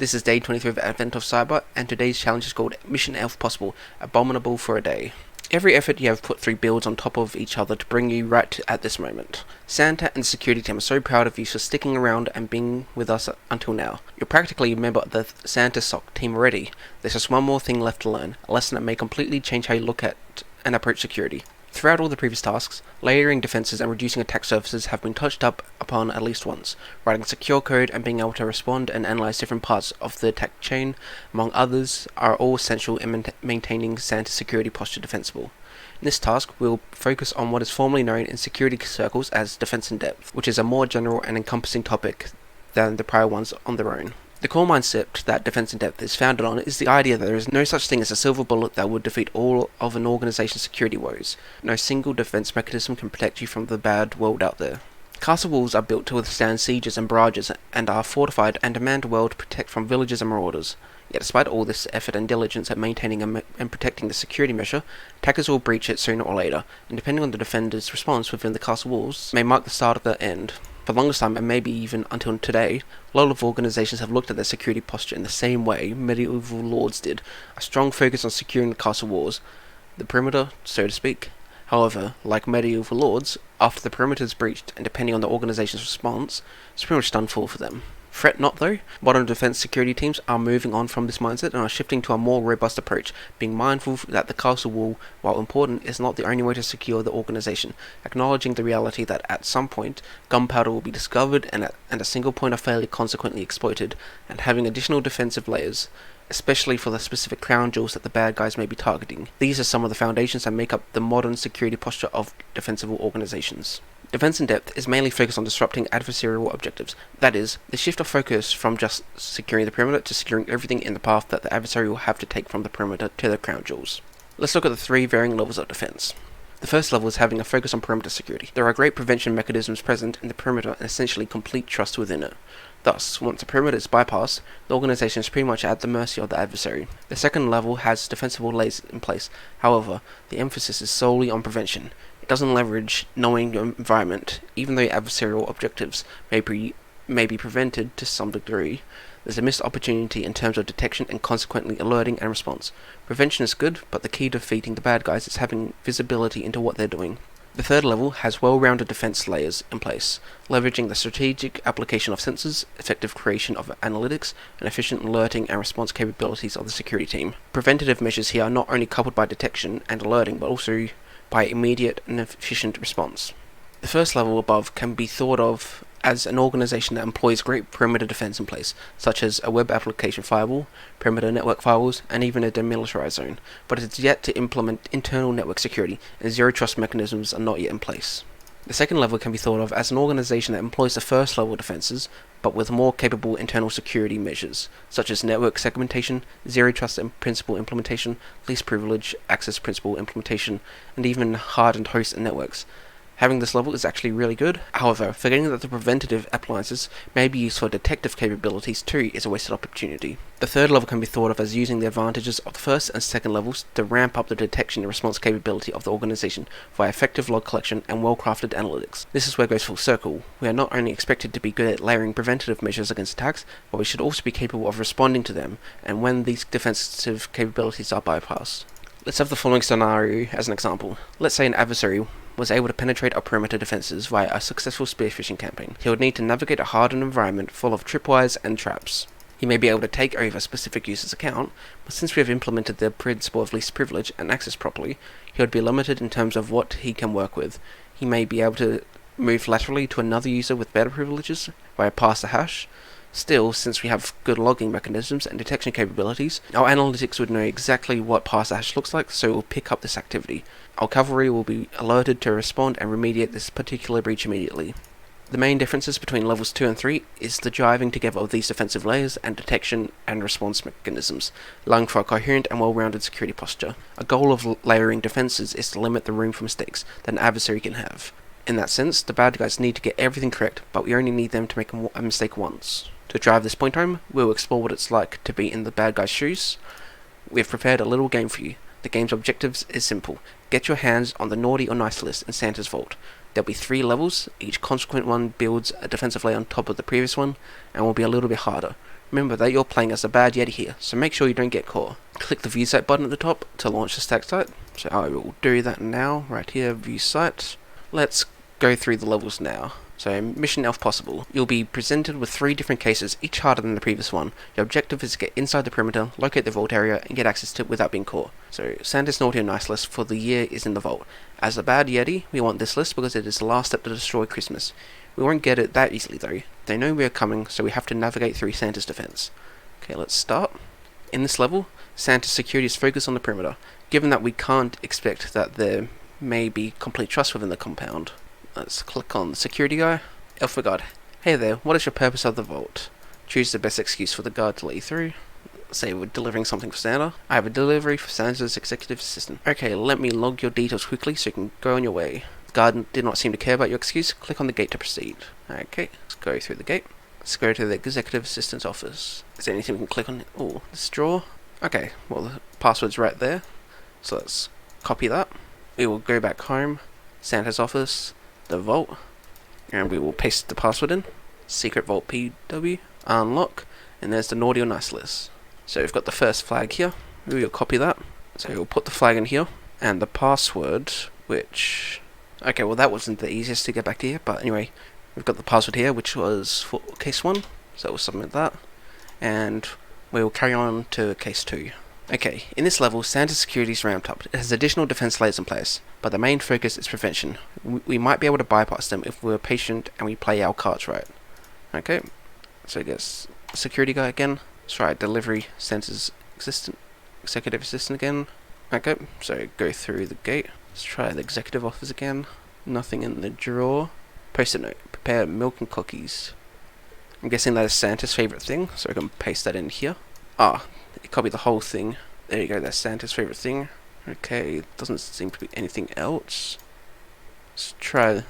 This is day 23 of Advent of Cyber, and today's challenge is called Mission ELFPossible, Abominable for a Day. Every effort you have put 3 builds on top of each other to bring you right at this moment. Santa and the security team are so proud of you for sticking around and being with us until now. You're practically a member of the Santa SOC team already. There's just one more thing left to learn, a lesson that may completely change how you look at and approach security. Throughout all the previous tasks, layering defenses and reducing attack surfaces have been touched upon at least once. Writing secure code and being able to respond and analyze different parts of the attack chain, among others, are all essential in maintaining Santa's security posture defensible. In this task, we'll focus on what is formerly known in security circles as defense in depth, which is a more general and encompassing topic than the prior ones on their own. The core mindset that defense in depth is founded on is the idea that there is no such thing as a silver bullet that would defeat all of an organization's security woes. No single defense mechanism can protect you from the bad world out there. Castle walls are built to withstand sieges and barrages and are fortified and demand a world to protect from villagers and marauders. Yet despite all this effort and diligence at maintaining and protecting the security measure, attackers will breach it sooner or later, and depending on the defender's response within the castle walls, may mark the start of the end. For the longest time, and maybe even until today, a lot of organizations have looked at their security posture in the same way medieval lords did, a strong focus on securing the castle walls, the perimeter, so to speak. However, like medieval lords, after the perimeter is breached, and depending on the organization's response, it's pretty much done for them. Fret not though, modern defense security teams are moving on from this mindset and are shifting to a more robust approach, being mindful that the castle wall, while important, is not the only way to secure the organization, acknowledging the reality that at some point, gunpowder will be discovered and a single point of failure consequently exploited, and having additional defensive layers, especially for the specific crown jewels that the bad guys may be targeting. These are some of the foundations that make up the modern security posture of defensible organizations. Defense in depth is mainly focused on disrupting adversarial objectives. That is, the shift of focus from just securing the perimeter to securing everything in the path that the adversary will have to take from the perimeter to the crown jewels. Let's look at the 3 varying levels of defense. The first level is having a focus on perimeter security. There are great prevention mechanisms present in the perimeter and essentially complete trust within it. Thus, once the perimeter is bypassed, the organization is pretty much at the mercy of the adversary. The second level has defensible layers in place. However, the emphasis is solely on prevention. It doesn't leverage knowing your environment, even though adversarial objectives may be prevented to some degree. There's a missed opportunity in terms of detection and consequently alerting and response. Prevention is good, but the key to defeating the bad guys is having visibility into what they're doing. The third level has well-rounded defense layers in place, leveraging the strategic application of sensors, effective creation of analytics, and efficient alerting and response capabilities of the security team. Preventative measures here are not only coupled by detection and alerting, but also by immediate and efficient response. The first level above can be thought of as an organization that employs great perimeter defense in place, such as a web application firewall, perimeter network firewalls, and even a demilitarized zone, but it's yet to implement internal network security, and zero trust mechanisms are not yet in place. The second level can be thought of as an organization that employs the first level defenses, but with more capable internal security measures, such as network segmentation, zero trust principle implementation, least privilege access principle implementation, and even hardened hosts and networks. Having this level is actually really good. However, forgetting that the preventative appliances may be used for detective capabilities too is a wasted opportunity. The third level can be thought of as using the advantages of the first and second levels to ramp up the detection and response capability of the organization via effective log collection and well-crafted analytics. This is where it goes full circle. We are not only expected to be good at layering preventative measures against attacks, but we should also be capable of responding to them, and when these defensive capabilities are bypassed. Let's have the following scenario as an example. Let's say an adversary was able to penetrate our perimeter defenses via a successful spearfishing campaign. He would need to navigate a hardened environment full of tripwires and traps. He may be able to take over a specific user's account, but since we have implemented the principle of least privilege and access properly, he would be limited in terms of what he can work with. He may be able to move laterally to another user with better privileges via pass the hash. Still, since we have good logging mechanisms and detection capabilities, our analytics would know exactly what pass the hash looks like, so it will pick up this activity. Our cavalry will be alerted to respond and remediate this particular breach immediately. The main differences between levels 2 and 3 is the jiving together of these defensive layers and detection and response mechanisms, allowing for a coherent and well-rounded security posture. A goal of layering defenses is to limit the room for mistakes that an adversary can have. In that sense, the bad guys need to get everything correct, but we only need them to make a mistake once. To drive this point home, we'll explore what it's like to be in the bad guy's shoes. We've prepared a little game for you. The game's objectives is simple. Get your hands on the naughty or nice list in Santa's vault. There'll be 3 levels, each consequent one builds a defensive layer on top of the previous one, and will be a little bit harder. Remember that you're playing as a bad Yeti here, so make sure you don't get caught. Click the view site button at the top to launch the stack site. So I will do that now, right here, view site. Let's go through the levels now. So Mission ELFPossible. You'll be presented with 3 different cases, each harder than the previous one. Your objective is to get inside the perimeter, locate the vault area, and get access to it without being caught. So Santa's Naughty or Nice list for the year is in the vault. As a bad Yeti, we want this list because it is the last step to destroy Christmas. We won't get it that easily though. They know we are coming, so we have to navigate through Santa's defense. Okay, let's start. In this level, Santa's security is focused on the perimeter, given that we can't expect that there may be complete trust within the compound. Let's click on the security guy. Elf God. Hey there, what is your purpose of the vault? Choose the best excuse for the guard to let you through. Say we're delivering something for Santa. I have a delivery for Santa's executive assistant. Okay, let me log your details quickly so you can go on your way. The guard did not seem to care about your excuse. Click on the gate to proceed. Okay, let's go through the gate. Let's go to the executive assistant's office. Is there anything we can click on? Oh, this drawer. Okay, well the password's right there. So let's copy that. We will go back home, Santa's office, the vault, and we will paste the password in. Secret vault PW, unlock, and there's the Naughty or Nice list. So we've got the first flag here. We will copy that. So we'll put the flag in here, and the password, which... Okay, well that wasn't the easiest to get back to here, but anyway, we've got the password here, which was for case 1, so we'll submit that, and we will carry on to case 2. Okay, in this level, Santa's security is ramped up. It has additional defense layers in place, but the main focus is prevention. We might be able to bypass them if we're patient and we play our cards right. Okay, so I guess security guy again. Let's try delivery Santa's executive assistant again. Okay, so go through the gate. Let's try the executive office again. Nothing in the drawer. Post-it note. Prepare milk and cookies. I'm guessing that is Santa's favourite thing, so I can paste that in here. Ah, copy the whole thing. There you go, that's Santa's favourite thing. Okay, doesn't seem to be anything else. Let's try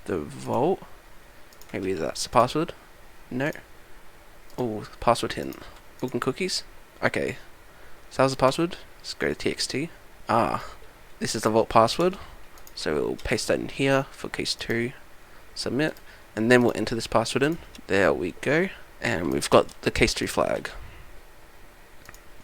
the vault. Maybe that's the password. No. Oh, password hint. Milk and cookies? Okay. So that was the password. Let's go to TXT. Ah, this is the vault password. So we'll paste that in here for case 2. Submit. And then we'll enter this password in. There we go. And we've got the case 2 flag.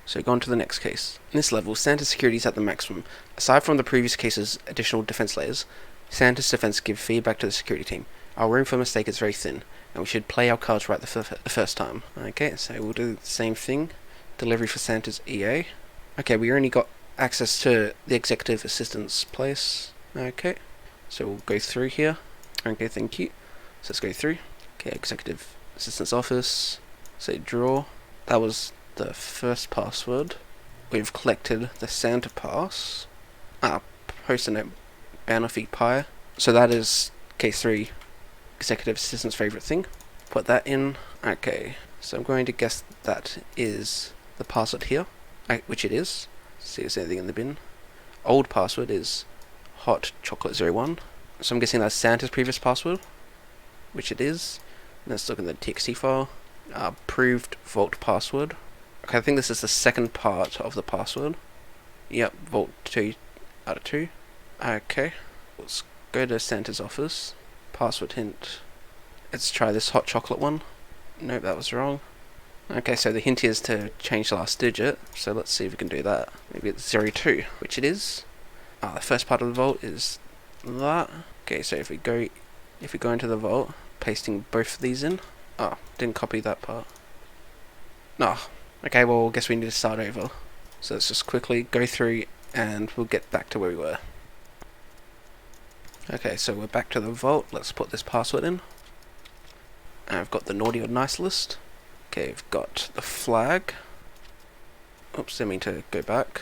So go on to the next case. In this level, Santa's security is at the maximum. Aside from the previous case's additional defense layers, Santa's defense gives feedback to the security team. Our room for mistake is very thin, and we should play our cards right the first time. Okay, so we'll do the same thing. Delivery for Santa's EA. Okay, we only got access to the executive assistant's place. Okay, so we'll go through here. Okay, thank you. So let's go through. Okay, executive assistant's office. Say draw. That was the first password. We've collected the Santa pass. Post-it note banner feed pie. So that is case 3, executive assistant's favourite thing. Put that in. Okay, so I'm going to guess that is the password here, which it is. See if there's anything in the bin. Old password is hot chocolate 01. So I'm guessing that's Santa's previous password, which it is. Let's look in the TXT file. Approved vault password. Okay, I think this is the second part of the password. Yep, vault 2 out of 2. Okay, let's go to Santa's office. Password hint. Let's try this hot chocolate one. Nope, that was wrong. Okay, so the hint is to change the last digit, so let's see if we can do that. Maybe it's 02, which it is. The first part of the vault is that. Okay, so if we go into the vault, pasting both of these in. Didn't copy that part. No. Okay, well, I guess we need to start over. So let's just quickly go through and we'll get back to where we were. Okay, so we're back to the vault. Let's put this password in. And I've got the Naughty or Nice list. Okay, we've got the flag. Oops, I mean to go back.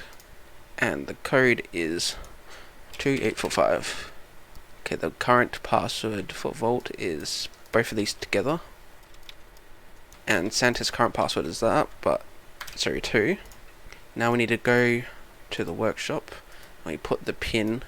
And the code is 2845. Okay, the current password for vault is both of these together. And Santa's current password is that, but 02. Now we need to go to the workshop. We put the pin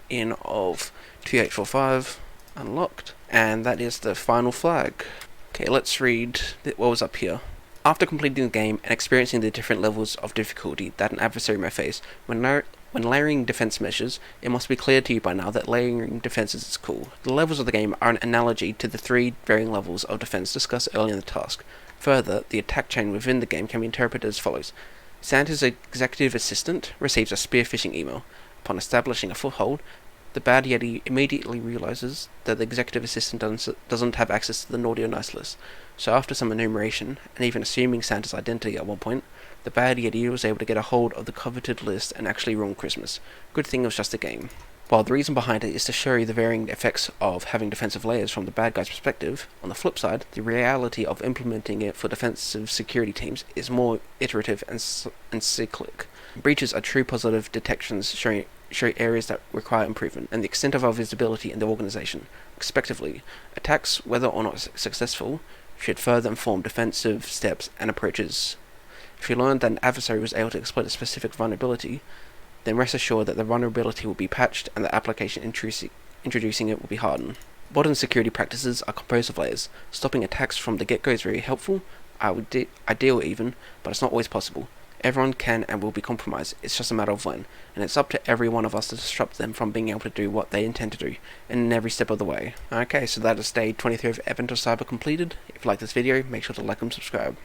in of 2845, unlocked, and that is the final flag. Okay, let's read what was up here. After completing the game and experiencing the different levels of difficulty that an adversary may face, when layering defense measures, it must be clear to you by now that layering defenses is cool. The levels of the game are an analogy to the 3 varying levels of defense discussed earlier in the task. Further, the attack chain within the game can be interpreted as follows. Santa's executive assistant receives a spear-phishing email. Upon establishing a foothold, the bad Yeti immediately realizes that the executive assistant doesn't have access to the naughty or nice list. So after some enumeration, and even assuming Santa's identity at one point, the bad Yeti was able to get a hold of the coveted list and actually ruin Christmas. Good thing it was just a game. While the reason behind it is to show you the varying effects of having defensive layers from the bad guy's perspective, on the flip side, the reality of implementing it for defensive security teams is more iterative and cyclic. Breaches are true positive detections showing areas that require improvement, and the extent of our visibility in the organization. Respectively, attacks, whether or not successful, should further inform defensive steps and approaches. If you learned that an adversary was able to exploit a specific vulnerability, then rest assured that the vulnerability will be patched and the application introducing it will be hardened. Modern security practices are composed of layers. Stopping attacks from the get-go is very helpful, ideal even, but it's not always possible. Everyone can and will be compromised, it's just a matter of when, and it's up to every one of us to disrupt them from being able to do what they intend to do, in every step of the way. Okay, so that is day 23 of Advent of Cyber completed. If you like this video, make sure to like and subscribe.